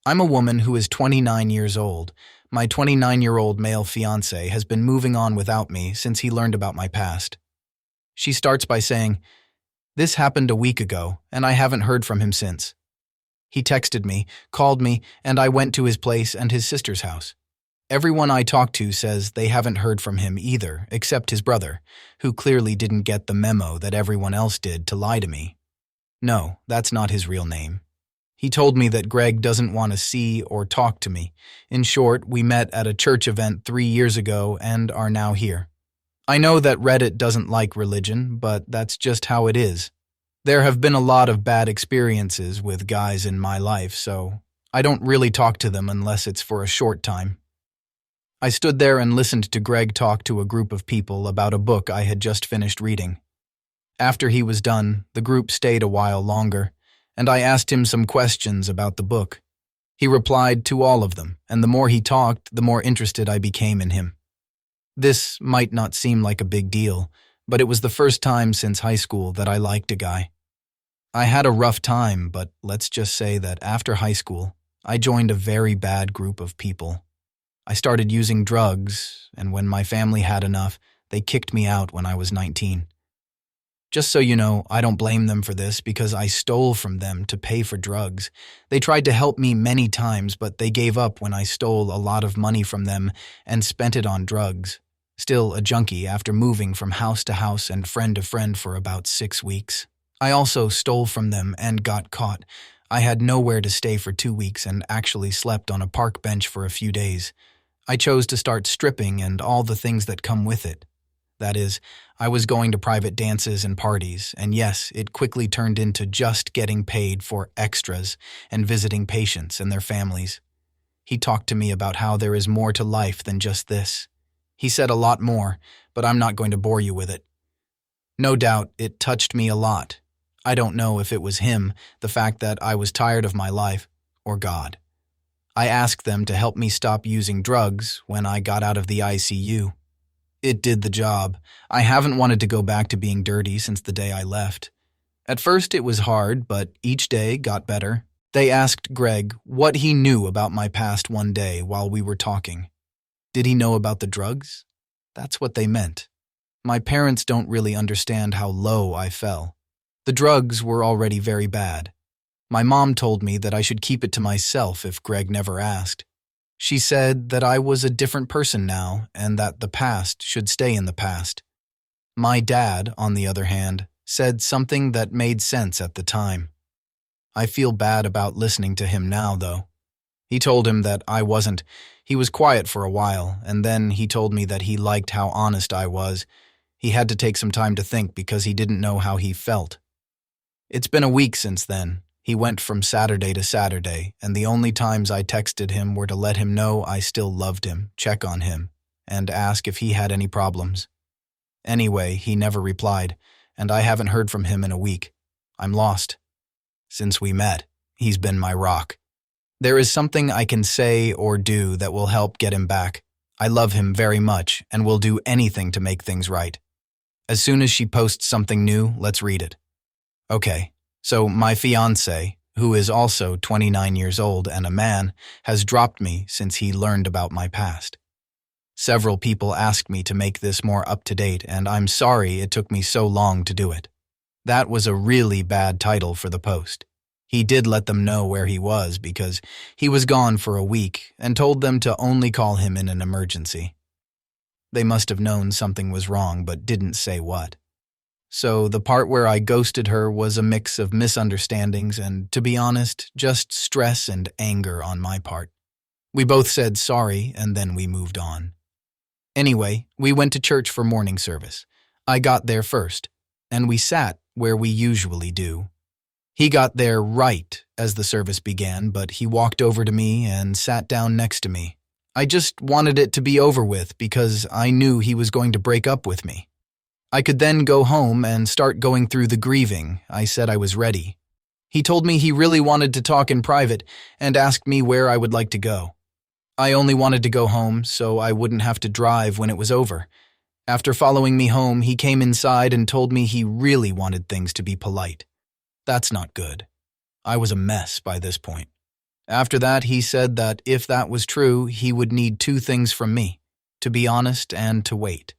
I'm a woman who is 29 years old. My 29-year-old male fiancé has been moving on without me since he learned about my past. She starts by saying, "This happened a week ago, and I haven't heard from him since." He texted me, called me, and I went to his place and his sister's house. Everyone I talk to says they haven't heard from him either, except his brother, who clearly didn't get the memo that everyone else did to lie to me. No, that's not his real name. He told me that Greg doesn't want to see or talk to me. In short, we met at a church event 3 years ago and are now here. I know that Reddit doesn't like religion, but that's just how it is. There have been a lot of bad experiences with guys in my life, so I don't really talk to them unless it's for a short time. I stood there and listened to Greg talk to a group of people about a book I had just finished reading. After he was done, the group stayed a while longer, and I asked him some questions about the book. He replied to all of them, and the more he talked, the more interested I became in him. This might not seem like a big deal, but it was the first time since high school that I liked a guy. I had a rough time, but let's just say that after high school, I joined a very bad group of people. I started using drugs, and when my family had enough, they kicked me out when I was 19. Just so you know, I don't blame them for this because I stole from them to pay for drugs. They tried to help me many times, but they gave up when I stole a lot of money from them and spent it on drugs. Still a junkie after moving from house to house and friend to friend for about 6 weeks. I also stole from them and got caught. I had nowhere to stay for 2 weeks and actually slept on a park bench for a few days. I chose to start stripping and all the things that come with it. That is, I was going to private dances and parties, and yes, it quickly turned into just getting paid for extras and visiting patients and their families. He talked to me about how there is more to life than just this. He said a lot more, but I'm not going to bore you with it. No doubt, it touched me a lot. I don't know if it was him, the fact that I was tired of my life, or God. I asked them to help me stop using drugs when I got out of the ICU. It did the job. I haven't wanted to go back to being dirty since the day I left. At first it was hard, but each day got better. They asked Greg what he knew about my past one day while we were talking. Did he know about the drugs? That's what they meant. My parents don't really understand how low I fell. The drugs were already very bad. My mom told me that I should keep it to myself if Greg never asked. She said that I was a different person now and that the past should stay in the past. My dad, on the other hand, said something that made sense at the time. I feel bad about listening to him now, though. He told him that I wasn't. He was quiet for a while, and then he told me that he liked how honest I was. He had to take some time to think because he didn't know how he felt. It's been a week since then. He went from Saturday to Saturday, and the only times I texted him were to let him know I still loved him, check on him, and ask if he had any problems. Anyway, he never replied, and I haven't heard from him in a week. I'm lost. Since we met, he's been my rock. There is something I can say or do that will help get him back. I love him very much and will do anything to make things right. As soon as she posts something new, let's read it. Okay. So my fiancé, who is also 29 years old and a man, has dropped me since he learned about my past. Several people asked me to make this more up-to-date, and I'm sorry it took me so long to do it. That was a really bad title for the post. He did let them know where he was because he was gone for a week and told them to only call him in an emergency. They must have known something was wrong but didn't say what. So the part where I ghosted her was a mix of misunderstandings and, to be honest, just stress and anger on my part. We both said sorry, and then we moved on. Anyway, we went to church for morning service. I got there first, and we sat where we usually do. He got there right as the service began, but he walked over to me and sat down next to me. I just wanted it to be over with because I knew he was going to break up with me. I could then go home and start going through the grieving. I said I was ready. He told me he really wanted to talk in private and asked me where I would like to go. I only wanted to go home so I wouldn't have to drive when it was over. After following me home, he came inside and told me he really wanted things to be polite. That's not good. I was a mess by this point. After that, he said that if that was true, he would need two things from me: to be honest and to wait.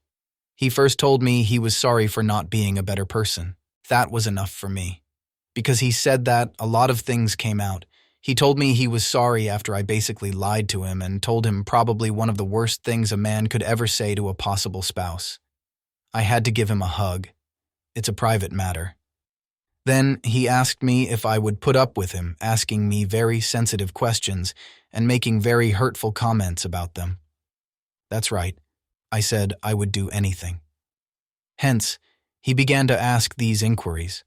He first told me he was sorry for not being a better person. That was enough for me. Because he said that, a lot of things came out. He told me he was sorry after I basically lied to him and told him probably one of the worst things a man could ever say to a possible spouse. I had to give him a hug. It's a private matter. Then he asked me if I would put up with him asking me very sensitive questions and making very hurtful comments about them. That's right. I said I would do anything. Hence, he began to ask these inquiries.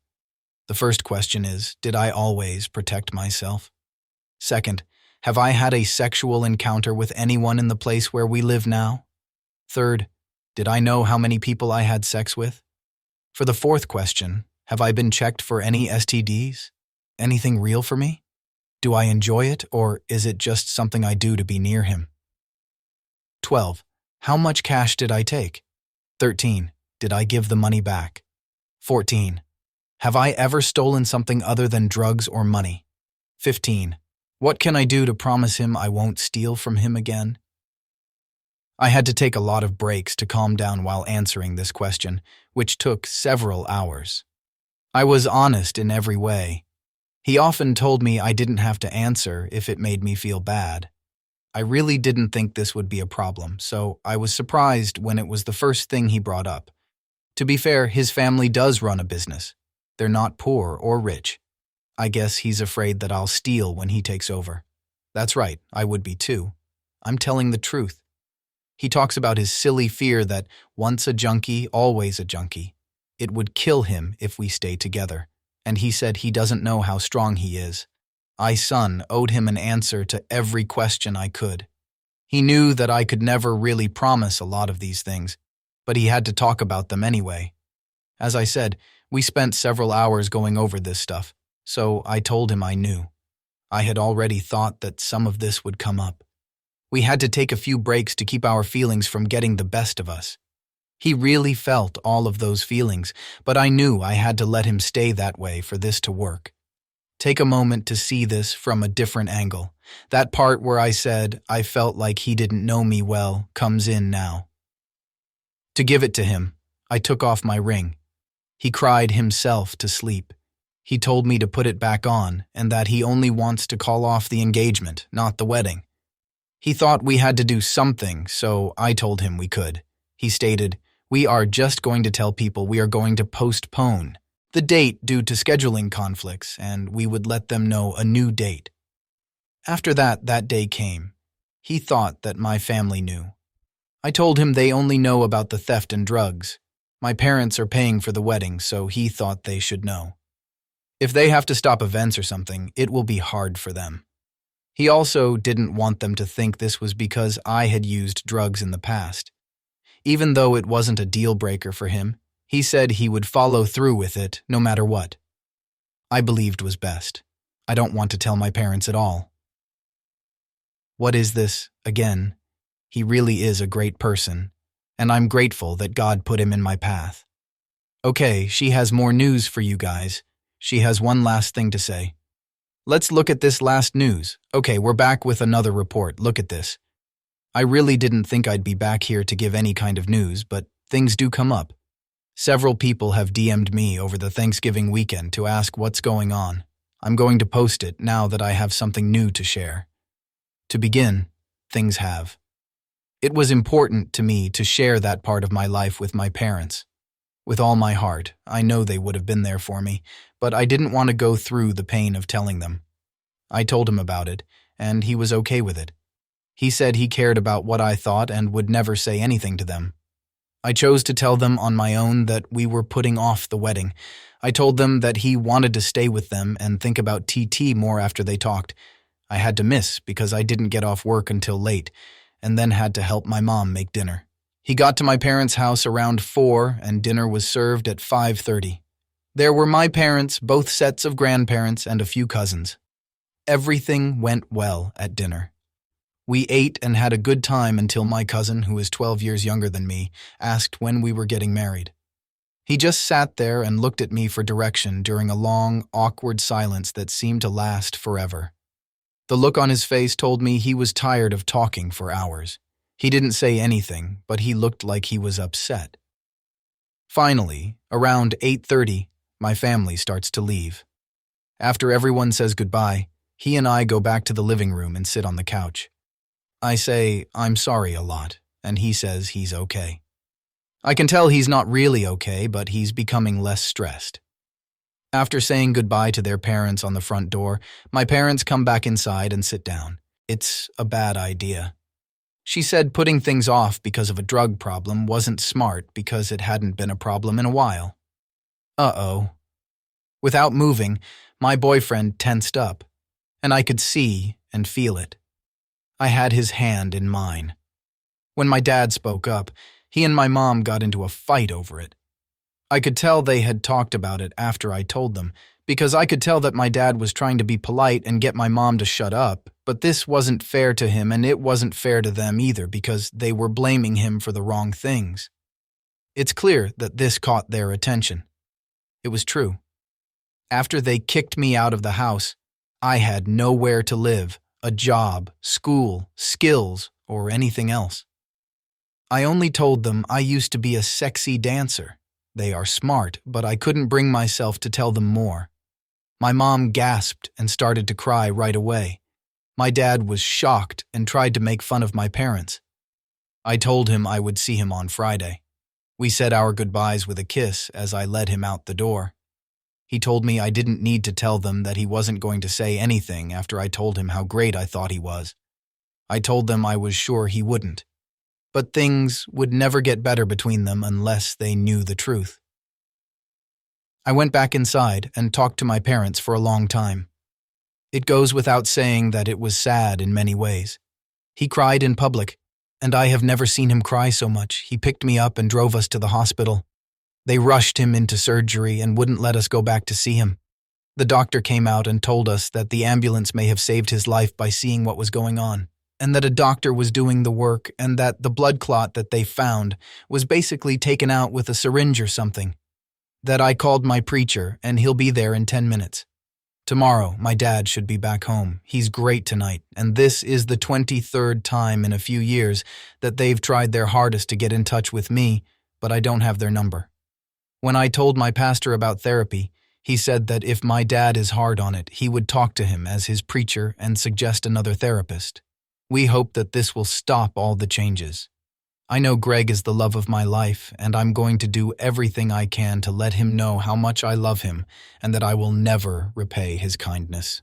The first question is, did I always protect myself? Second, have I had a sexual encounter with anyone in the place where we live now? Third, did I know how many people I had sex with? For the fourth question, have I been checked for any STDs? Anything real for me? Do I enjoy it, or is it just something I do to be near him? 12. How much cash did I take? 13. Did I give the money back? 14. Have I ever stolen something other than drugs or money? 15. What can I do to promise him I won't steal from him again? I had to take a lot of breaks to calm down while answering this question, which took several hours. I was honest in every way. He often told me I didn't have to answer if it made me feel bad. I really didn't think this would be a problem, so I was surprised when it was the first thing he brought up. To be fair, his family does run a business. They're not poor or rich. I guess he's afraid that I'll steal when he takes over. That's right, I would be too. I'm telling the truth. He talks about his silly fear that once a junkie, always a junkie. It would kill him if we stay together, and he said he doesn't know how strong he is. I, son, owed him an answer to every question I could. He knew that I could never really promise a lot of these things, but he had to talk about them anyway. As I said, we spent several hours going over this stuff, so I told him I knew. I had already thought that some of this would come up. We had to take a few breaks to keep our feelings from getting the best of us. He really felt all of those feelings, but I knew I had to let him stay that way for this to work. Take a moment to see this from a different angle. That part where I said I felt like he didn't know me well comes in now. To give it to him, I took off my ring. He cried himself to sleep. He told me to put it back on and that he only wants to call off the engagement, not the wedding. He thought we had to do something, so I told him we could. He stated, "We are just going to tell people we are going to postpone the date due to scheduling conflicts, and we would let them know a new date." After that day came. He thought that my family knew. I told him they only know about the theft and drugs. My parents are paying for the wedding, so he thought they should know. If they have to stop events or something, it will be hard for them. He also didn't want them to think this was because I had used drugs in the past. Even though it wasn't a deal breaker for him, he said he would follow through with it no matter what. I believed was best. I don't want to tell my parents at all. What is this, again? He really is a great person, and I'm grateful that God put him in my path. Okay, she has more news for you guys. She has one last thing to say. Let's look at this last news. Okay, we're back with another report. Look at this. I really didn't think I'd be back here to give any kind of news, but things do come up. Several people have DM'd me over the Thanksgiving weekend to ask what's going on. I'm going to post it now that I have something new to share. To begin, things have. It was important to me to share that part of my life with my parents. With all my heart, I know they would have been there for me, but I didn't want to go through the pain of telling them. I told him about it, and he was okay with it. He said he cared about what I thought and would never say anything to them. I chose to tell them on my own that we were putting off the wedding. I told them that he wanted to stay with them and think about TT more after they talked. I had to miss because I didn't get off work until late, and then had to help my mom make dinner. He got to my parents' house around 4, and dinner was served at 5:30. There were my parents, both sets of grandparents, and a few cousins. Everything went well at dinner. We ate and had a good time until my cousin, who is 12 years younger than me, asked when we were getting married. He just sat there and looked at me for direction during a long, awkward silence that seemed to last forever. The look on his face told me he was tired of talking for hours. He didn't say anything, but he looked like he was upset. Finally, around 8:30, my family starts to leave. After everyone says goodbye, he and I go back to the living room and sit on the couch. I say, I'm sorry a lot, and he says he's okay. I can tell he's not really okay, but he's becoming less stressed. After saying goodbye to their parents on the front door, my parents come back inside and sit down. It's a bad idea. She said putting things off because of a drug problem wasn't smart because it hadn't been a problem in a while. Uh-oh. Without moving, my boyfriend tensed up, and I could see and feel it. I had his hand in mine. When my dad spoke up, he and my mom got into a fight over it. I could tell they had talked about it after I told them, because I could tell that my dad was trying to be polite and get my mom to shut up, but this wasn't fair to him and it wasn't fair to them either because they were blaming him for the wrong things. It's clear that this caught their attention. It was true. After they kicked me out of the house, I had nowhere to live, a job, school, skills, or anything else. I only told them I used to be a sexy dancer. They are smart, but I couldn't bring myself to tell them more. My mom gasped and started to cry right away. My dad was shocked and tried to make fun of my parents. I told him I would see him on Friday. We said our goodbyes with a kiss as I led him out the door. He told me I didn't need to tell them that he wasn't going to say anything after I told him how great I thought he was. I told them I was sure he wouldn't. But things would never get better between them unless they knew the truth. I went back inside and talked to my parents for a long time. It goes without saying that it was sad in many ways. He cried in public, and I have never seen him cry so much. He picked me up and drove us to the hospital. They rushed him into surgery and wouldn't let us go back to see him. The doctor came out and told us that the ambulance may have saved his life by seeing what was going on, and that a doctor was doing the work and that the blood clot that they found was basically taken out with a syringe or something. That I called my preacher and he'll be there in 10 minutes. Tomorrow, my dad should be back home. He's great tonight, and this is the 23rd time in a few years that they've tried their hardest to get in touch with me, but I don't have their number. When I told my pastor about therapy, he said that if my dad is hard on it, he would talk to him as his preacher and suggest another therapist. We hope that this will stop all the changes. I know Greg is the love of my life, and I'm going to do everything I can to let him know how much I love him and that I will never repay his kindness.